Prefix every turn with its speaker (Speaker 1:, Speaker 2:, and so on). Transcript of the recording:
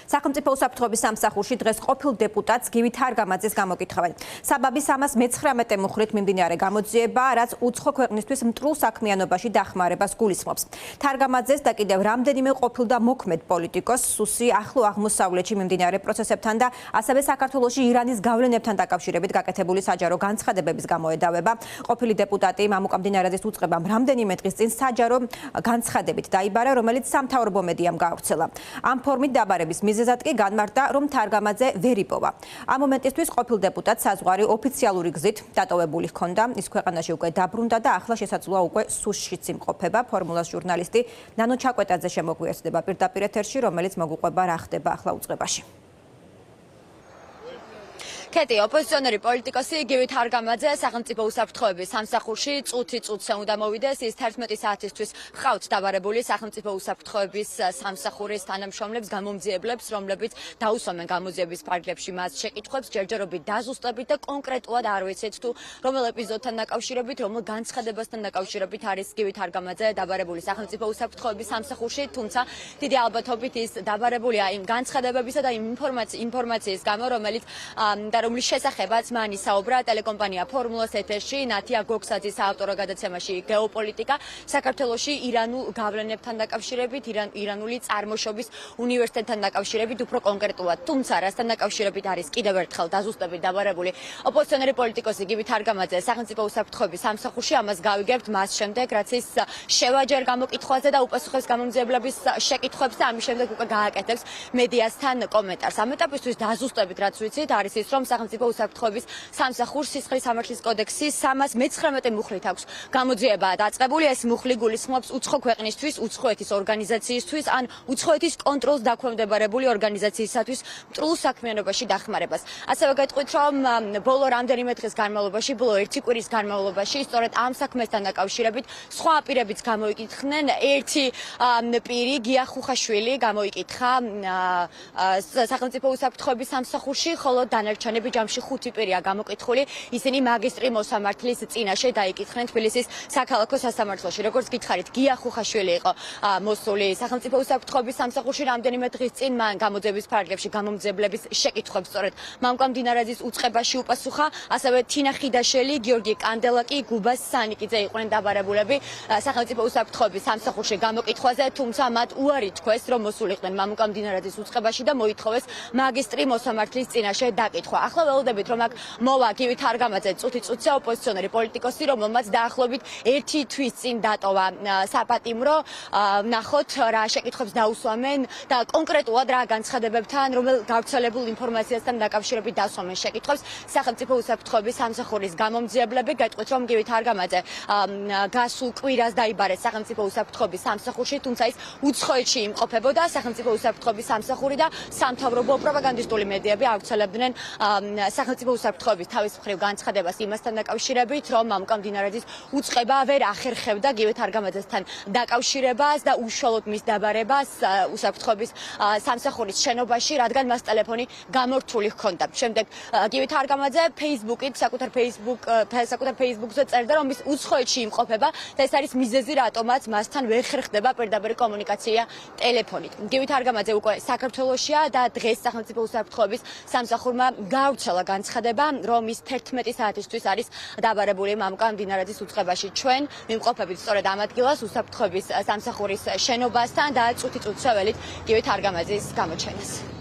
Speaker 1: სახელმწიფო უსაფრთხოების სამსახურში დღეს ყოფილ დეპუტატს გივი თარგამაძეს გამოკითხავენ. საბაბის 319 მუხლით მიმდინარე გამოძიება, რაც უცხო ქვეყნისთვის მტრულ საქმიანობაში დახმარებას გულისხმობს. თარგამაძეს და კიდევ რამდენიმე ყოფილ და მოქმედ პოლიტიკოსს სუსი ახლო აღმოსავლეთში მიმდინარე პროცესებთან და ასევე საქართველოში ირანის გავლენებთან დაკავშირებით გაკეთებული საჯარო განცხადებების გამო ედავება. ყოფილი დეპუტატი მამუკა მდინარაძის უწყებამ რამდენიმე დღის წინ საჯარო განცხადებით დაიბარა, რომელიც სამთავრობო მედიამ გაავრცელა. ამ ფორმით დაბარების მიზეზად კი განმარტა, რომ თარგამაძე ვერ იპოვა. ამ მომენტისთვის ყოფილ დეპუტატს საზღვარი ოფიციალური გზით დატოვებული ჰქონდა. ის ქვეყანაში უკვე დაბრუნდა და ახლა შესაძლოა უკვე სუსშიც იმყოფება. ფორმულას ჟურნალისტი ნანო ჩაკვეტაძე შემოგვიერთდება პირდაპირ ეთერში, რომელიც მოგუყვება რა ხდება ახლა უწყებაში.
Speaker 2: კეტი, ოპოზიციონერი პოლიტიკოსი გივი თარგამაძე სახელმწიფო უსაფრთხოების სამსახურში წუთი-წუთზე უნდა მოვიდეს. ის 11 საათისთვის ხავთ დაბარებული სახელმწიფო უსაფრთხოების სამსახურის თანამშრომლებს, გამომძიებლებს, რომლებიც დაუსვამენ გამოძიების ფარგლებში მას შეკითხვებს, ჯერჯერობით დაზუსტებით და კონკრეტულად არ ვიცით თუ რომელ ეპიზოდთან დაკავშირებით, რომელ განცხადებასთან დაკავშირებით არის გივი თარგამაძე დაბარებული სახელმწიფო უსაფრთხოების სამსახურში, თუმცა დიდი ალბათობით ის დაბარებულია იმ განცხადებებისა და იმ ინფორმაციის გამო, რომლის შესახებაც მან ისაუბრა ტელეკომპანია ფორმულას ეთერში, ნათია გოგსაძის საავტორო გადაცემაში გეოპოლიტიკა, საქართველოში ირანულ გავლენებთან დაკავშირებით, ირანული წარმოშობის უნივერსიტეტთან დაკავშირებით უფრო კონკრეტულად. თუმცა რასთან დაკავშირებით არის კიდევ ერთხელ დაზუსტებით დაბარებული ოპოზიციონერი პოლიტიკოსი გივი თარგამაძე სახელმწიფო უსაფრთხოების სამსახურში, ამას გავიგებთ მას შემდეგ, რაც ის შევაჯერ გამოკითხვაზე და უპასუხებს გამომძიებლების შეკითხვებს და ამის შემდეგ უკვე გააკეთებს მედიასთან კომენტარს. ამ ეტაპისთვის დაზუსტებით რაც ვიცით, არის ის, რომ სახელმწიფო უსაფრთხოების სამსახურს სისხლის სამართლის კოდექსის 319 მუხლით აქვს გამოძიება დაწყებული. ეს მუხლი გულისხმობს უცხო ქვეყნისთვის, უცხოეთის ორგანიზაციისთვის ან უცხოეთის კონტროლს დაქვემდებარებული ორგანიზაციისათვის მტრულ საქმიანობაში დახმარებას. ასევე გეტყვით, რომ ბოლო რამდენიმე დღის განმავლობაში, ბოლო 1 კვირის განმავლობაში, სწორედ ამ საქმესთან დაკავშირებით სხვა პირებიც გამოიკითხნენ. ერთი პირი, გია ხუხაშვილი, გამოიკითხა სახელმწიფო უსაფრთხოების სამსახურში, ხოლო დანარჩენები ჯამში 5 პირია გამოკითხული. ისინი მაგისტრი მოსამართლის წინაშე დაიკითხნენ თბილისის საქალაქო სასამართლოში. როგორც გითხარით, გია ხუხაშვილი იყო მოსული სახელმწიფო უსაფრთხოების სამსახურში რამდენიმე დღის წინ. მან გამოძიების ფარგლებში გამომძიებლების შეკითხვებს სწორედ მამუკა მდინარაძის უწყებაში უპასუხა. ასევე თინა ხიდაშელი, გიორგი კანდელაკი, გუბა სანიკიძე იყვნენ დაბარებულები სახელმწიფო უსაფრთხოების სამსახურში გამოკითხვაზე, თუმცა მათ უარი თქვეს, რომ მოსულიყვნენ მამუკა მდინარაძის უწყებაში და მოითხოვეს მაგისტრი მოსამართლის წინაშე დაკითხვა. ახლა ველოდებით, რომ აქ მოვა გივი თარგამაძე წუთი-წუთზე ოპოზიციონერი პოლიტიკოსი, რომელმაც დაახლოებით 1 თვის წინ დატოვა საპატიმრო. ნახოთ რა შეკითხვებს დაუსვამენ და კონკრეტულად რა განცხადებებთან, რომელ გავრცელებულ ინფორმაციასთან დაკავშირებით დასვამენ შეკითხვებს სახელმწიფო უსაფრთხოების სამსახურის გამომძიებლები. გეტყვით, რომ გივი თარგამაძე გასულ კვირას დაიბარეს სახელმწიფო უსაფრთხოების სამსახურში, თუმცა ის უცხოეთში იმყოფებოდა. სახელმწიფო უსაფრთხოების სამსახური და სამთავრობო პროპაგანდისტული მედიები ავრცელებდნენ სახელმწიფო უსაფრთხოების თავის მხრივ განცხადებას იმასთან დაკავშირებით, რომ მამუკა მდინარაძის უწყება ვერ ახერხებდა გივი თარგამაძესთან დაკავშირებას და უშუალოდ მის დაბარებას უსაფრთხოების სამსახურის შენობაში, რადგან მას ტელეფონი გამორთული ჰქონდა. შემდეგ გივი თარგამაძე საკუთარ ფეისბუქზე წერდა, რომ ის უცხოეთში იმყოფება და ეს არის მიზეზი, რატომაც მასთან ვერ ხერხდება პირდაპირ კომუნიკაცია ტელეფონით. გივი თარგამაძე უკვე საქართველოშია და დღეს სახელმწიფო უსაფრთხოების სამსახურმა გაავრცელა განცხადება, რომ ის 11 საათისთვის არის დაბარებული მამუკა მდინარაძის უწყებაში. ჩვენ ვიმყოფებით სწორედ ამ ადგილას უსაფრთხოების სამსახურის შენობასთან და წუთი-წუთზე ველით გივი თარგამაძის გამოჩენას.